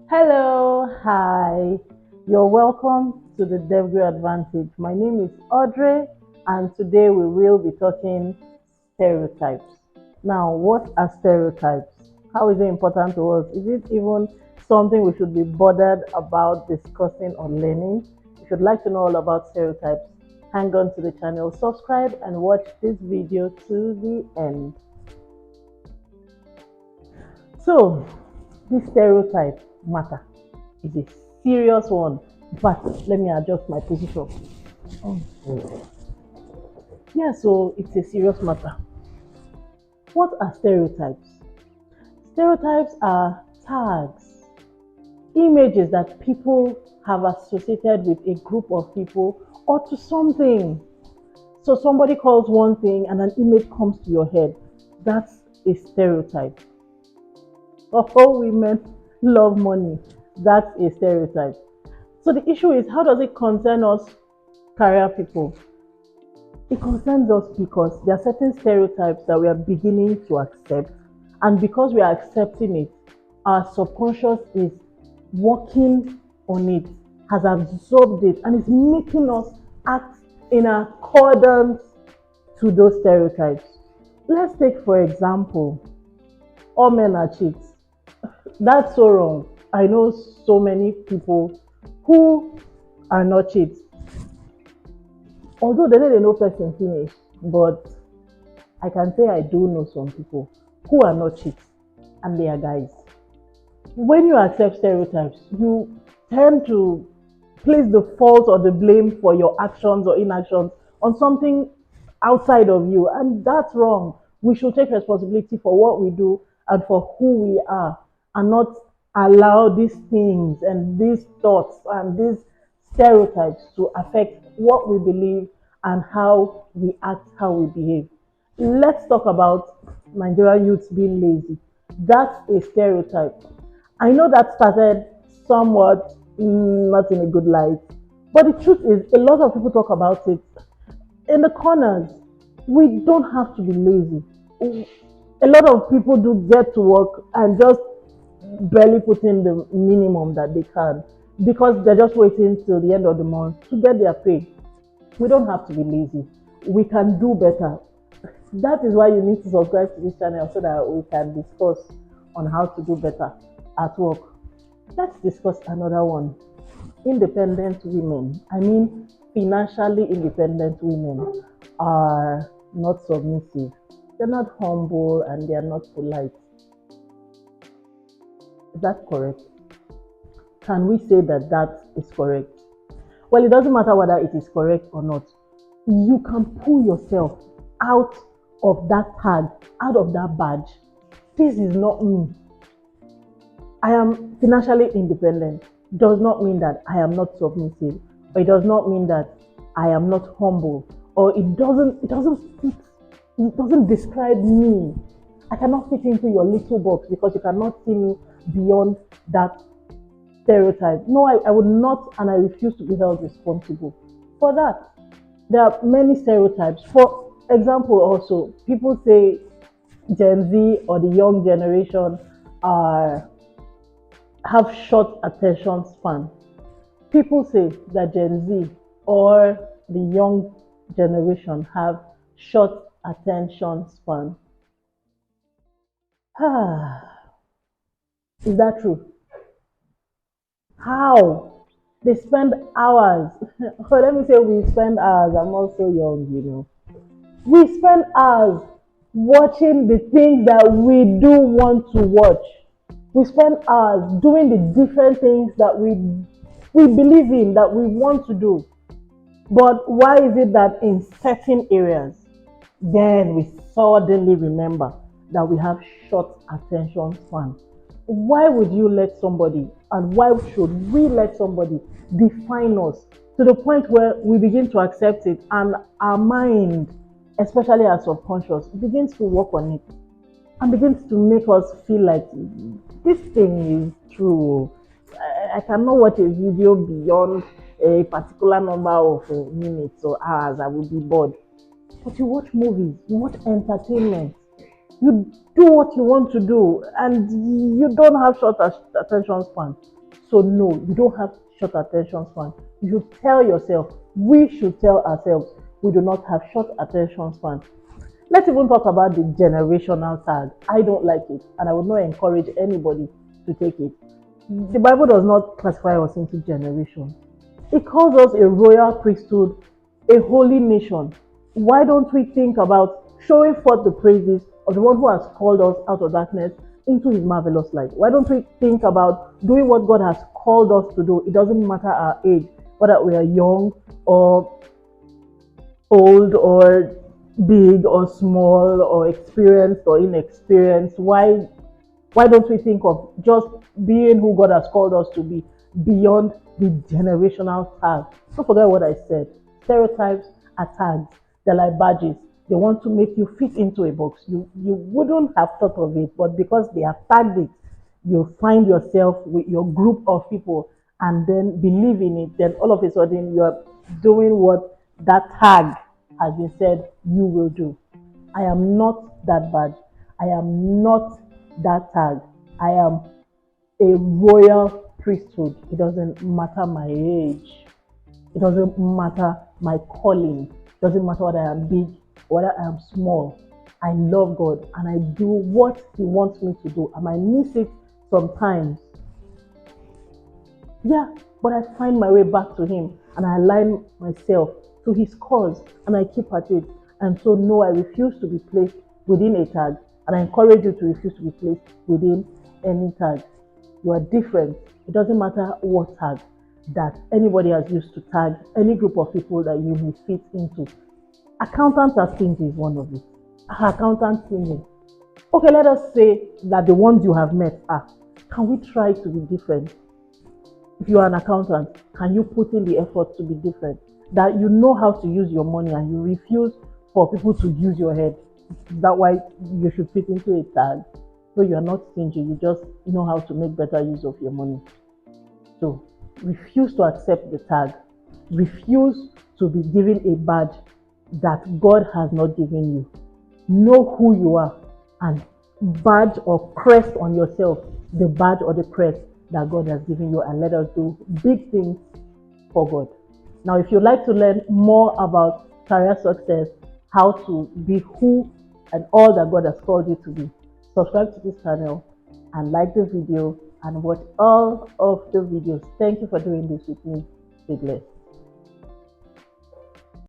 Hello, hi. You're welcome to the Degree Advantage. My name is Audrey, and today we will be talking stereotypes. Now, what are stereotypes? How is it important to us? Is it even something we should be bothered about discussing or learning? If you'd like to know all about stereotypes, hang on to the channel, subscribe, and watch this video to the end. So, this stereotype matter is a serious one. In fact, let me adjust my position. Oh. Yeah, so it's a serious matter. What are stereotypes? Stereotypes are tags, images that people have associated with a group of people or to something. So somebody calls one thing and an image comes to your head. That's a stereotype. All women love money. That's a stereotype. So the issue is, how does it concern us career people? It concerns us because there are certain stereotypes that we are beginning to accept, and because we are accepting it, our subconscious is working on it, has absorbed it, and is making us act in accordance to those stereotypes. Let's take, for example, all men are cheats. That's so wrong. I know so many people who are not cheats. Although they know person finish, but I can say I do know some people who are not cheats and they are guys. When you accept stereotypes, you tend to place the fault or the blame for your actions or inactions on something outside of you, and that's wrong. We should take responsibility for what we do and for who we are, and not allow these things and these thoughts and these stereotypes to affect what we believe and how we act, how we behave. Let's talk about Nigerian youths being lazy. That's a stereotype. I know that started somewhat not in a good light, but the truth is, a lot of people talk about it in the corners. We don't have to be lazy. A lot of people do get to work and just barely put in the minimum that they can because they're just waiting till the end of the month to get their pay. We don't have to be lazy. We can do better. That is why you need to subscribe to this channel so that we can discuss on how to do better at work. Let's discuss another one. Independent women. I mean, financially independent women are not submissive. They're not humble and they're not polite. Is that correct? Can we say that that is correct? Well, it doesn't matter whether it is correct or not. You can pull yourself out of that tag, out of that badge. This is not me. I am financially independent. Does not mean that I am not submissive, or it does not mean that I am not humble, or it doesn't describe me. I cannot fit into your little box because you cannot see me beyond that stereotype. No, I would not, and I refuse to be held responsible for that. There are many stereotypes. For example, also, people say Gen Z or the young generation are have short attention span. People say that Gen Z or the young generation have short attention span. Is that true? How? They spend hours. Oh, let me say we spend hours. I'm also young. We spend hours watching the things that we do want to watch. We spend hours doing the different things that we believe in, that we want to do. But why is it that in certain areas, then we suddenly remember that we have short attention span? Why would you let somebody, and why should we let somebody define us to the point where we begin to accept it, and our mind, especially our subconscious, begins to work on it and begins to make us feel like this thing is true. I cannot watch a video beyond a particular number of minutes or hours. I will be bored. But you watch movies, you watch entertainment, you do what you want to do, and you don't have short attention span. So no, you don't have short attention span. You should tell yourself, we should tell ourselves, we do not have short attention span. Let's even talk about the generational tag. I don't like it, and I would not encourage anybody to take it. The Bible does not classify us into generations. It calls us a royal priesthood, a holy nation. Why don't we think about showing forth the praises of the one who has called us out of darkness into his marvelous light? Why don't we think about doing what God has called us to do? It doesn't matter our age, whether we are young or old or big or small or experienced or inexperienced. Why don't we think of just being who God has called us to be beyond the generational tag? Don't forget what I said. Stereotypes are tags. They're like badges. They want to make you fit into a box. You wouldn't have thought of it, but because they have tagged it, you find yourself with your group of people and then believe in it. Then all of a sudden you are doing what that tag has been said you will do. I am not that bad. I am not that tag. I am a royal priesthood. It doesn't matter my age. It doesn't matter my calling. It doesn't matter whether I am big or whether I am small. I love God and I do what He wants me to do. I might miss it sometimes. Yeah, but I find my way back to Him and I align myself to His cause and I keep at it. And so, no, I refuse to be placed within a tag. And I encourage you to refuse to be placed within any tag. You are different. It doesn't matter what tag that anybody has used to tag any group of people that you may fit into. Accountants are stingy is one of it. Accountants stingy. Okay, let us say that the ones you have met are. Can we try to be different? If you are an accountant, can you put in the effort to be different? That you know how to use your money and you refuse for people to use your head. Is that why you should fit into a tag? So you are not stingy, you just know how to make better use of your money. So refuse to accept the tag. Refuse to be given a badge that God has not given you. Know who you are and badge or crest on yourself the badge or the crest that God has given you, and let us do big things for God. Now, if you'd like to learn more about career success, how to be who and all that God has called you to be, subscribe to this channel and like the video and watch all of the videos. Thank you for doing this with me. Stay blessed.